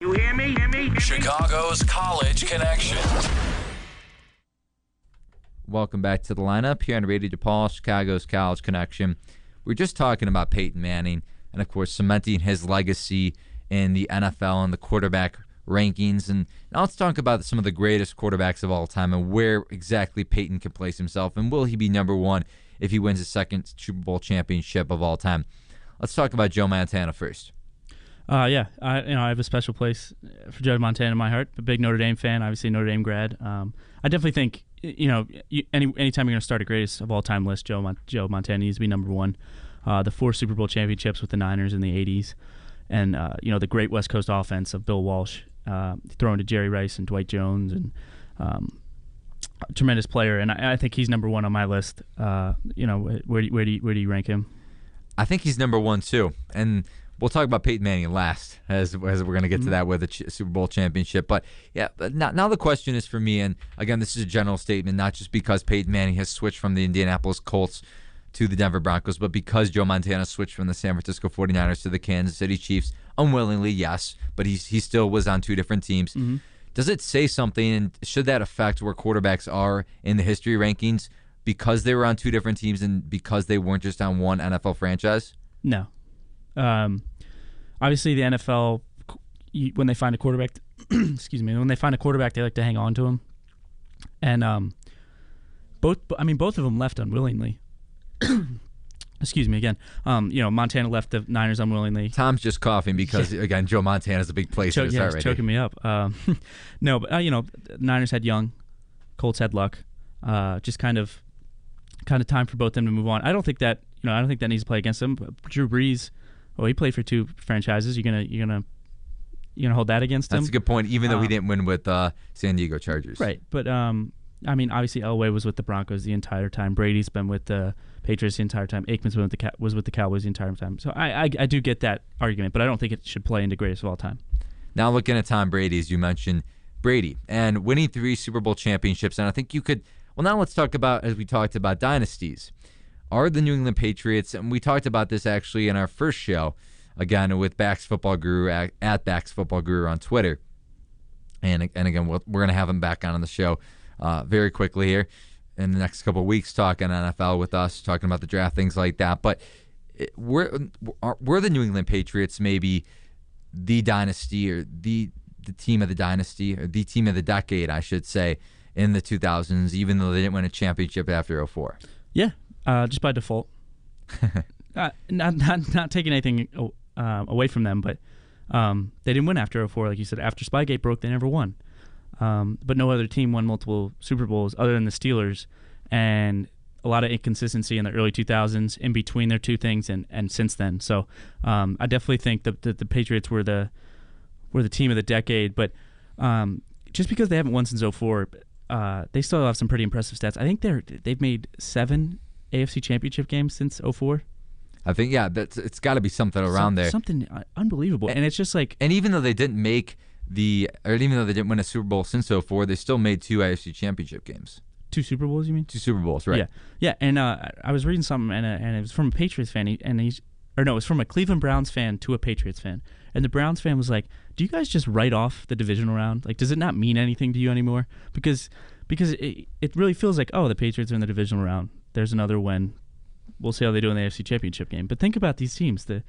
You hear me? Chicago's College Connection. Welcome back to the lineup here on Radio DePaul, Chicago's College Connection. We're just talking about Peyton Manning and, of course, cementing his legacy in the NFL and the quarterback rankings. And now let's talk about some of the greatest quarterbacks of all time and where exactly Peyton can place himself. And will he be number one if he wins his second Super Bowl championship of all time? Let's talk about Joe Montana first. I have a special place for Joe Montana in my heart. A big Notre Dame fan, obviously Notre Dame grad. I definitely think, anytime you're going to start a greatest of all time list, Joe Montana needs to be number one. The 4 Super Bowl championships with the Niners in the 80s, and the great West Coast offense of Bill Walsh, throwing to Jerry Rice and Dwight Jones, and a tremendous player. And I think he's number one on my list. Where do you rank him? I think he's number one too, and we'll talk about Peyton Manning last, as we're going to get to that with the Super Bowl championship. But yeah, now the question is for me, and again, this is a general statement, not just because Peyton Manning has switched from the Indianapolis Colts to the Denver Broncos, but because Joe Montana switched from the San Francisco 49ers to the Kansas City Chiefs, unwillingly, yes, but he still was on 2 different teams. Mm-hmm. Does it say something, and should that affect where quarterbacks are in the history rankings because they were on 2 different teams and because they weren't just on one NFL franchise? No. Obviously, the NFL, when they find a quarterback, when they find a quarterback, they like to hang on to him. And both of them left unwillingly. Excuse me again. Montana left the Niners unwillingly. Tom's just coughing because, again, Joe Montana's a big place to start already. Choking me up. No, but Niners had Young, Colts had Luck. Just kind of time for both of them to move on. I don't think that needs to play against them. Drew Brees, he played for 2 franchises. You're gonna hold that against him? That's a good point. Even though he didn't win with San Diego Chargers, right? But obviously Elway was with the Broncos the entire time. Brady's been with the Patriots the entire time. Aikman's was with the Cowboys the entire time. So I do get that argument, but I don't think it should play into greatest of all time. Now looking at Tom Brady, as you mentioned, Brady and winning 3 Super Bowl championships, and I think you could. Well, now let's talk about, as we talked about, dynasties. Are the New England Patriots, and we talked about this actually in our first show, again with Bax Football Guru at Bax Football Guru on Twitter, and again we're going to have him back on the show very quickly here in the next couple of weeks, talking NFL with us, talking about the draft, things like that. But were the New England Patriots maybe the dynasty or the team of the dynasty or the team of the decade, I should say, in the 2000s, even though they didn't win a championship after 2004? Yeah. Just by default, not taking anything away from them, but they didn't win after 2004, like you said. After Spygate broke, they never won. But no other team won multiple Super Bowls other than the Steelers, and a lot of inconsistency in the early 2000s in between their 2 things and since then. So I definitely think that the Patriots were the team of the decade. But just because they haven't won since 2004, they still have some pretty impressive stats. I think they've made 7 AFC Championship games since 2004. I think, it's got to be something around there. Something unbelievable. And it's just like... And even though they didn't even though they didn't win a Super Bowl since 2004, they still made 2 AFC Championship games. 2 Super Bowls, you mean? 2 Super Bowls, right. Yeah. And I was reading something, and it was from a Patriots fan, it was from a Cleveland Browns fan to a Patriots fan. And the Browns fan was like, do you guys just write off the divisional round? Like, does it not mean anything to you anymore? Because it really feels like, the Patriots are in the divisional round. There's another win. We'll see how they do in the AFC Championship game. But think about these teams. Think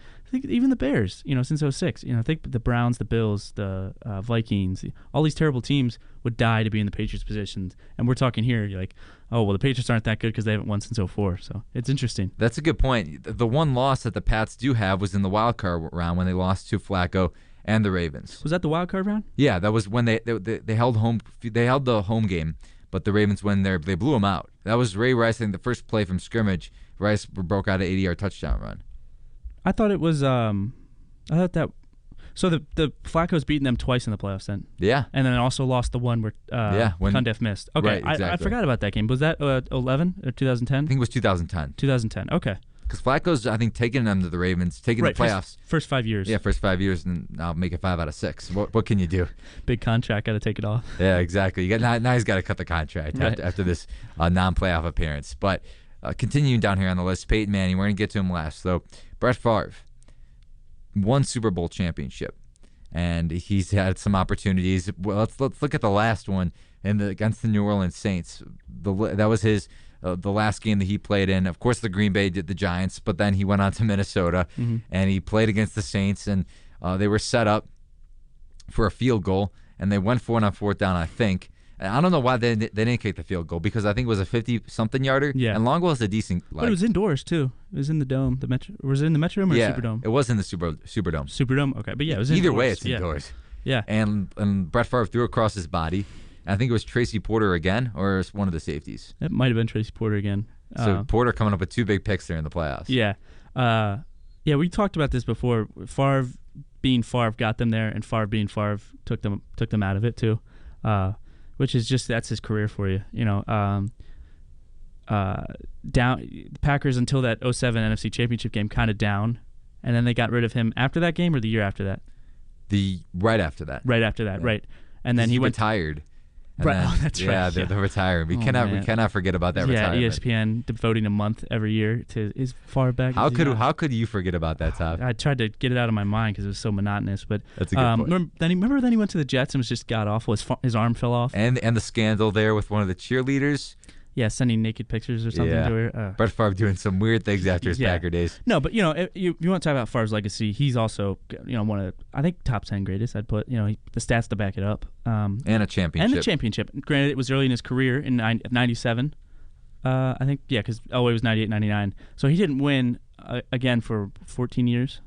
even the Bears, since 2006. Think the Browns, the Bills, the Vikings, all these terrible teams would die to be in the Patriots' positions. And we're talking here, you're like, the Patriots aren't that good because they haven't won since 2004. So it's interesting. That's a good point. The one loss that the Pats do have was in the wild card round when they lost to Flacco and the Ravens. Was that the wild card round? Yeah, that was when they held home. They held the home game. But the Ravens went there. They blew them out. That was Ray Rice. I think the first play from scrimmage, Rice broke out an 80-yard touchdown run. I thought it was. So the Flacco's beaten them twice in the playoffs then. Yeah. And then also lost the one where Cundiff missed. Okay, right, exactly. I forgot about that game. Was that 11 or 2010? I think it was 2010. 2010. Okay. Because Flacco's, I think, taking them to the Ravens, taking the playoffs. First 5 years. Yeah, first 5 years, and I'll make it 5 out of 6. What can you do? Big contract, got to take it off. Yeah, exactly. Now he's got to cut the contract after this non-playoff appearance. But continuing down here on the list, Peyton Manning, we're going to get to him last. So Brett Favre, 1 Super Bowl championship. and he's had some opportunities. Well, let's look at the last one against the New Orleans Saints. That was his the last game that he played in. Of course, the Green Bay did the Giants, but then he went on to Minnesota, and he played against the Saints, and they were set up for a field goal, and they went for it on fourth down, I think. I don't know why they didn't kick the field goal, because I think it was a 50-something yarder. Yeah. And Longo's a decent. But it was indoors too. It was in the dome. Was it in the Metrodome or Superdome? It was in the Superdome. Superdome. Okay, but yeah, it was Either indoors. way, it's Yeah. indoors. Yeah. And Brett Favre threw across his body. I think it was Tracy Porter again, or it was one of the safeties. It might have been Tracy Porter again. So Porter coming up with 2 big picks there in the playoffs. Yeah. Yeah, we talked about this before. Favre being Favre got them there, and Favre being Favre took them out of it too. Which is just, that's his career for you. You know, the Packers until that 2007 NFC Championship game kind of down, and then they got rid of him after that game, or the year after that? Right after that. Right after that, right. And then he went retired. And right. then, Oh, that's right. Yeah, the retirement. We cannot forget about that retirement. ESPN devoting a month every year to his far back. How could you forget about that, Top? I tried to get it out of my mind because it was so monotonous. But that's a good point. Remember then he went to the Jets and was just god awful. His arm fell off. And the scandal there with one of the cheerleaders. Yeah, sending naked pictures or something to her. Brett Favre doing some weird things after his Packer days. No, but you know, you want to talk about Favre's legacy. He's also, you know, one of, I think, top 10 greatest. I'd put, you know, the stats to back it up. And a championship. Granted, it was early in his career in '97. I think, yeah, because Elway was 98, 99. So he didn't win again for 14 years.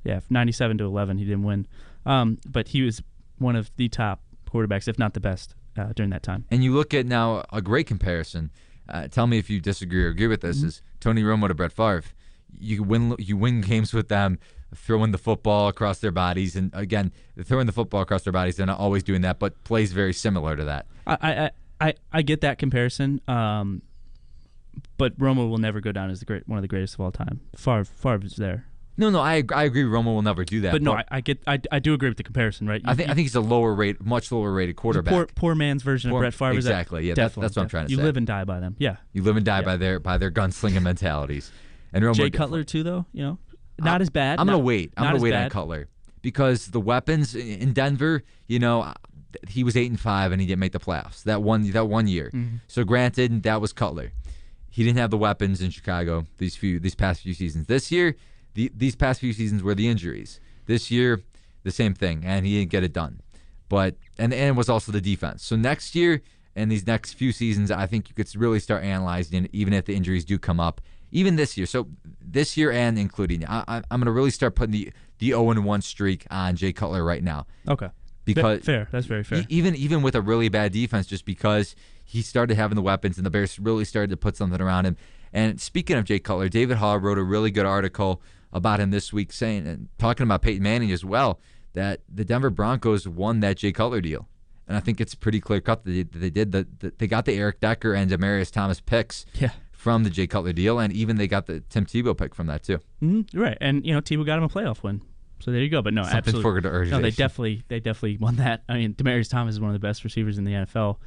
Yeah, 97 to 11, he didn't win. But he was one of the top quarterbacks, if not the best, during that time. And you look at now a great comparison. Tell me if you disagree or agree with this. Is Tony Romo to Brett Favre? You win games with them throwing the football across their bodies, and again, throwing the football across their bodies. They're not always doing that, but plays very similar to that. I get that comparison, but Romo will never go down as one of the greatest of all time. Favre is there. No, I agree. Romo will never do that. But no, I do agree with the comparison, right? I think he's a much lower rated quarterback. Poor man's version of Brett Favre. Exactly. Yeah, that's what I'm trying to say. You live and die by them. Yeah. You live and die by their gunslinging mentalities. And Romo, Jay Cutler too, though. You know, not as bad. I'm gonna wait. I'm gonna wait on Cutler because the weapons in Denver. You know, he was 8-5 and he didn't make the playoffs that one year. Mm-hmm. So granted, that was Cutler. He didn't have the weapons in Chicago these past few seasons. This year. These past few seasons were the injuries. This year, the same thing, and he didn't get it done. But and it was also the defense. So next year and these next few seasons, I think you could really start analyzing it, even if the injuries do come up. Even this year. So this year and including, I'm going to really start putting the 0-1 streak on Jay Cutler right now. Okay. Because fair. That's very fair. Even with a really bad defense, just because he started having the weapons and the Bears really started to put something around him. And speaking of Jay Cutler, David Hall wrote a really good article about him this week, saying and talking about Peyton Manning as well, that the Denver Broncos won that Jay Cutler deal, and I think it's pretty clear cut that they did. They got the Eric Decker and Demaryius Thomas picks from the Jay Cutler deal, and even they got the Tim Tebow pick from that too. Mm-hmm. Right, and you know Tebow got him a playoff win, so there you go. But no, something absolutely, for urgent. No, they definitely won that. I mean, Demaryius Thomas is one of the best receivers in the NFL.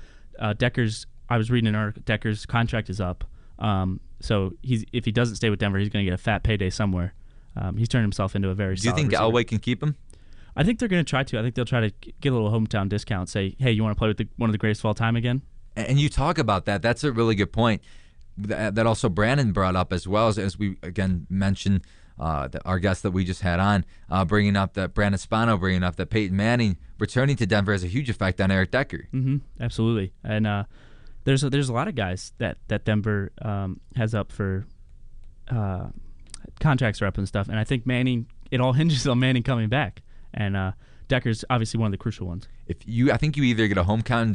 Decker's, I was reading an article. Decker's contract is up, so if he doesn't stay with Denver, he's going to get a fat payday somewhere. He's turned himself into a very. Do you think receiver. Elway can keep him? I think they're going to try to. I think they'll try to get a little hometown discount. Say, hey, you want to play with one of the greatest of all time again? And you talk about that. That's a really good point. That also Brandon brought up as well as we again mentioned our guest that we just had on bringing up that Brandon Spano bringing up that Peyton Manning returning to Denver has a huge effect on Eric Decker. Mm-hmm. Absolutely, and there's a lot of guys that Denver has up for. Contracts are up and stuff, and I think Manning. It all hinges on Manning coming back, and Decker's obviously one of the crucial ones. I think you either get a hometown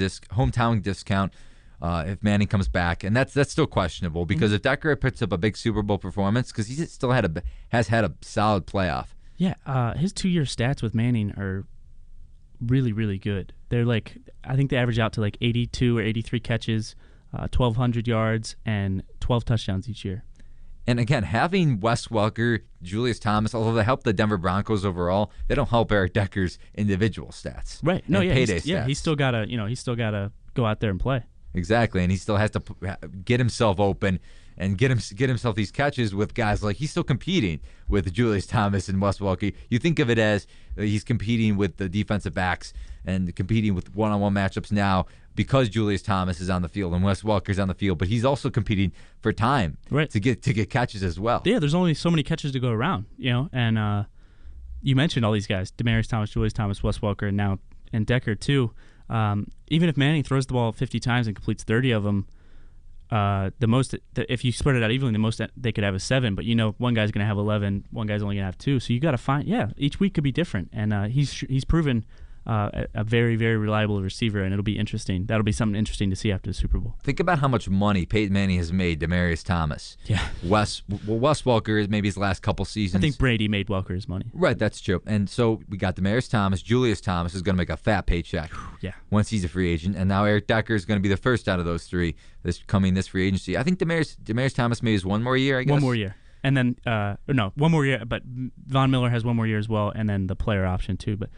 discount if Manning comes back, and that's still questionable because if Decker puts up a big Super Bowl performance, because he still has had a solid playoff. Yeah, his 2-year stats with Manning are really, really good. They're like, I think they average out to like 82 or 83 catches, 1,200 yards, and 12 touchdowns each year. And again, having Wes Welker, Julius Thomas, although they help the Denver Broncos overall, they don't help Eric Decker's individual stats. Right. No, payday stats. He's still gotta go out there and play. Exactly, and he still has to get himself open and get himself these catches with guys like he's still competing with Julius Thomas and Wes Welker. You think of it as he's competing with the defensive backs and competing with one-on-one matchups now because Julius Thomas is on the field and Wes Welker's on the field, but he's also competing for time to get catches as well. Yeah, there's only so many catches to go around, and you mentioned all these guys: Demaryius Thomas, Julius Thomas, Wes Welker, and Decker too. Even if Manning throws the ball 50 times and completes 30 of them, if you spread it out evenly, the most they could have is 7. But one guy's going to have 11, one guy's only going to have 2. So you got to find, each week could be different. And he's proven a very, very reliable receiver, and it'll be interesting. That'll be something interesting to see after the Super Bowl. Think about how much money Peyton Manning has made. Demaryius Thomas, Wes Welker is maybe his last couple seasons. I think Brady made Welker's money. Right, that's true. And so we got Demaryius Thomas. Julius Thomas is going to make a fat paycheck. Once he's a free agent, and now Eric Decker is going to be the first out of those 3 this free agency. I think Demaryius Thomas maybe has 1 more year. I guess 1 more year. And then, 1 more year, but Von Miller has 1 more year as well, and then the player option too. But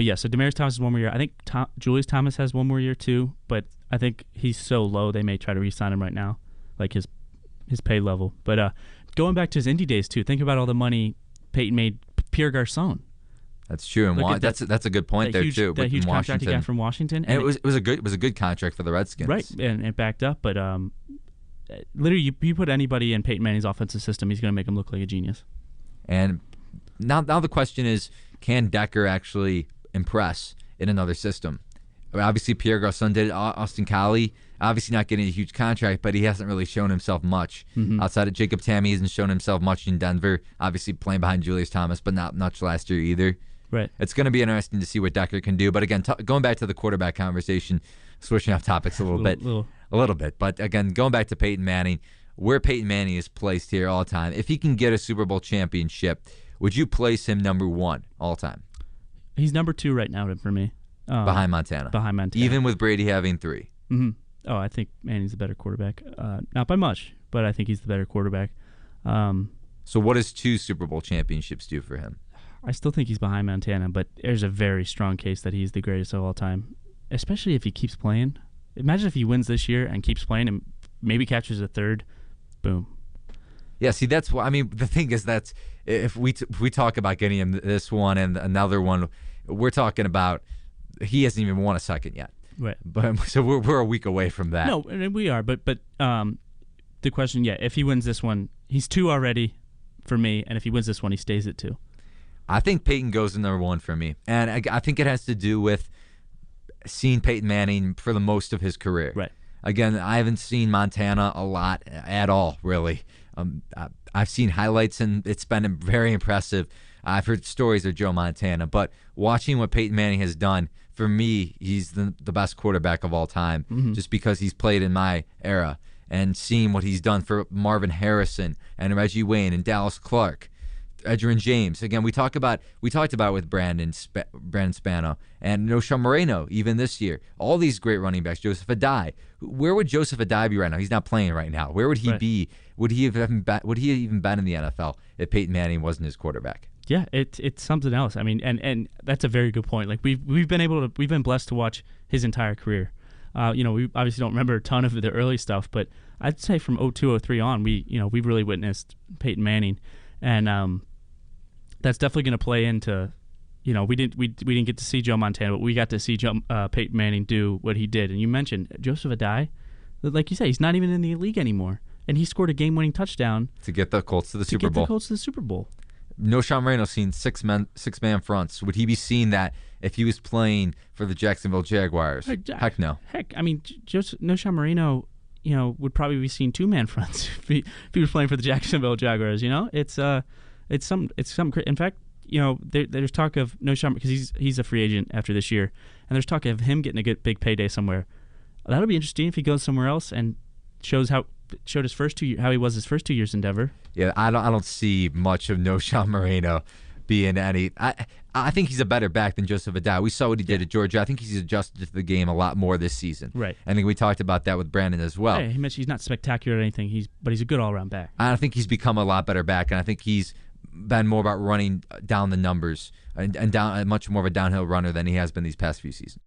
yeah, so Demaryius Thomas has 1 more year. I think Julius Thomas has 1 more year too, but I think he's so low they may try to re-sign him right now, like his pay level. But going back to his Indy days too, think about all the money Peyton made Pierre Garçon. That's true, and that's a good point there too. That huge contract he got from Washington, and it was a good contract for the Redskins, right? And it backed up, but literally, you put anybody in Peyton Manning's offensive system, he's going to make him look like a genius. And now the question is, can Decker actually impress in another system? Obviously, Pierre Garçon did it. Austin Collie, obviously not getting a huge contract, but he hasn't really shown himself much. Outside of Jacob Tamme, he hasn't shown himself much in Denver. Obviously playing behind Julius Thomas, but not much last year either. Right. It's going to be interesting to see what Decker can do. But again, going back to the quarterback conversation, switching off topics a little bit. But again, going back to Peyton Manning, where Peyton Manning is placed here all the time, if he can get a Super Bowl championship, would you place him number 1 all time? He's number 2 right now for me. Behind Montana. Even with Brady having 3. Mm-hmm. Oh, I think Manning's the better quarterback. Not by much, but I think he's the better quarterback. So what does 2 Super Bowl championships do for him? I still think he's behind Montana, but there's a very strong case that he's the greatest of all time, especially if he keeps playing. Imagine if he wins this year and keeps playing and maybe catches a 3rd. Boom. Yeah, see, that's what I mean. The thing is, that's if we talk about getting him this one and another one, we're talking about he hasn't even won a 2nd yet. Right. But so we're a week away from that. No, we are. But the question, if he wins this one, he's 2 already for me, and if he wins this one, he stays at 2. I think Peyton goes to number 1 for me, and I think it has to do with seeing Peyton Manning for the most of his career. Right. Again, I haven't seen Montana a lot at all, really. I've seen highlights, and it's been very impressive. I've heard stories of Joe Montana, but watching what Peyton Manning has done, for me, he's the best quarterback of all time, just because he's played in my era, and seeing what he's done for Marvin Harrison and Reggie Wayne and Dallas Clark, Edgerrin James. Again, we talked about with Brandon Spano and Knowshon Moreno even this year. All these great running backs. Joseph Adai. Where would Joseph Adai be right now? He's not playing right now. Where would he be? Would he even been in the NFL if Peyton Manning wasn't his quarterback? Yeah, it's something else. I mean, and that's a very good point. Like we've been blessed to watch his entire career. We obviously don't remember a ton of the early stuff, but I'd say from 02, 03 on, we really witnessed Peyton Manning, and that's definitely going to play into, we didn't get to see Joe Montana, but we got to see Peyton Manning do what he did. And you mentioned Joseph Adai, like you say, he's not even in the league anymore, and he scored a game-winning touchdown to get the Colts to the Super Bowl. Knowshon Moreno seen six-man fronts. Would he be seeing that if he was playing for the Jacksonville Jaguars? Heck no. Heck, I mean, Knowshon Moreno, would probably be seeing 2-man fronts if he was playing for the Jacksonville Jaguars. It's some. In fact, there's talk of Knowshon because he's a free agent after this year, and there's talk of him getting a good big payday somewhere. That'll be interesting if he goes somewhere else and showed his first 2 how he was his first 2 years in Denver. Yeah, I don't see much of Knowshon Moreno being any. I think he's a better back than Joseph Adai. We saw what he did at Georgia. I think he's adjusted to the game a lot more this season. Right. I think we talked about that with Brandon as well. He mentioned he's not spectacular or anything. But he's a good all-around back. I think he's become a lot better back, and I think he's been more about running down the numbers and down much more of a downhill runner than he has been these past few seasons.